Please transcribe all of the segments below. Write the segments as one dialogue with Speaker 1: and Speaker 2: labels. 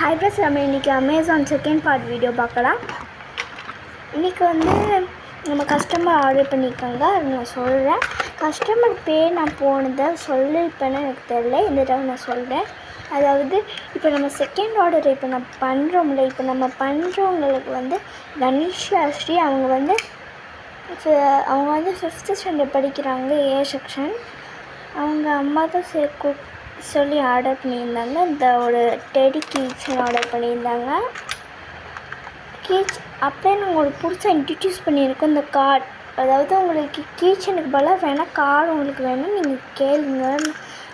Speaker 1: Hi plus நம்ம இன்றைக்கி Amazon second part video பார்க்கலாம். இன்றைக்கி நம்ம கஸ்டமர் ஆர்டர் பண்ணியிருக்காங்க. அது நான் சொல்கிறேன். கஸ்டமர் பேர் நான் போனதை சொல்லியிருப்பேன்னு எனக்கு தெரியல. இந்த தடவை நான் சொல்கிறேன். அதாவது இப்போ நம்ம செகண்ட் ஆர்டர் இப்போ நம்ம பண்ணுறோம்ல, இப்போ நம்ம பண்ணுறவங்களுக்கு கணேஷா ஸ்ரீ அவங்க ஃபிஃப்த்து ஸ்டாண்டர்ட் படிக்கிறாங்க, ஏ செக்ஷன். அவங்க அம்மா தான் சொல்லி ஆர்டர் பண்ணியிருந்தாங்க. இந்த ஒரு டெடி கீச்சன் ஆர்டர் பண்ணியிருந்தாங்க. அப்படியே நான் உங்களுக்கு பிடிச்ச இன்ட்ரடியூஸ் பண்ணியிருக்கோம் இந்த கார்டு. அதாவது உங்களுக்கு கீச்சனுக்கு பதிலாக வேணால் கார்டு உங்களுக்கு வேணும், நீங்கள் கேளுங்க.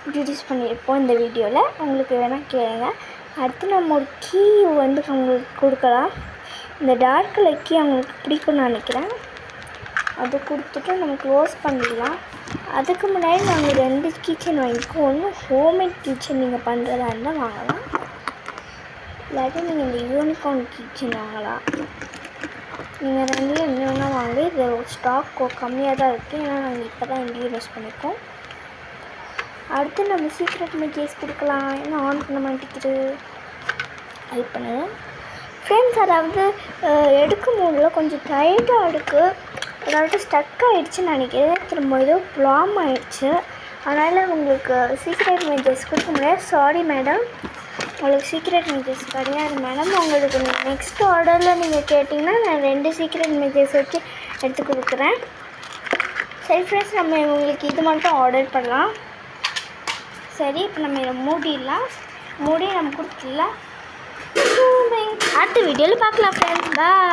Speaker 1: இன்ட்ரடியூஸ் பண்ணியிருப்போம் இந்த வீடியோவில். உங்களுக்கு வேணால் கேளுங்க. அடுத்து நம்ம ஒரு கீ அவங்களுக்கு கொடுக்கலாம். இந்த டார்க் கலர் கீ அவங்களுக்கு பிடிக்கும்னு நினைக்கிறேன். அது கொடுத்துட்டு நம்ம க்ளோஸ் பண்ணிடலாம். அதுக்கு முன்னாடி நாங்கள் 2 கீச்சன் வாங்கிக்கோம். ஒன்று ஹோம்மேட் கீச்சன் நீங்கள் பண்ணுறதா இருந்தால் வாங்கலாம், இல்லாட்டி நீங்கள் இந்த யூனிகார்ன் கீச்சன் வாங்கலாம். நீங்கள் 2 என்ன வேணால் வாங்கி. இது ஸ்டாக் கம்மியாக தான் இருக்குது, ஏன்னா நாங்கள் இப்போ தான் இன்ட்ரடியூஸ் பண்ணியிருக்கோம். அடுத்து நம்ம சீக்ரெட் மெசேஜ் கொடுக்கலாம். என்ன ஆன் பண்ண மாட்டேங்குது, ஹெல்ப் பண்ணுங்க ஃப்ரெண்ட்ஸ். அதாவது எடுக்கும் போதில் கொஞ்சம் டைட்டாக இருக்குது, அதாவது ஸ்டக் ஆகிடுச்சின்னு நினைக்கிறேன். திரும்ப ஏதோ ப்ளாம் ஆகிடுச்சு, அதனால் உங்களுக்கு சீக்ரெட் மெசேஜ் கொடுக்க முடியாது. சாரி மேடம், உங்களுக்கு சீக்ரெட் மெசேஜ் கிடையாது மேடம். உங்களுக்கு நெக்ஸ்ட் ஆர்டரில் நீங்கள் கேட்டிங்கன்னா நான் 2 சீக்ரெட் மெசேஜ் வச்சு எடுத்து கொடுக்குறேன். சரி ஃப்ரெண்ட்ஸ், நம்ம உங்களுக்கு இது மட்டும் ஆர்டர் பண்ணலாம். சரி, இப்போ நம்ம இதை மூடிடலாம். மூடி நம்ம கொடுத்துடலாம். அடுத்த வீடியோவில் பார்க்கலாம் ஃப்ரெண்ட்ஸ். பாய்.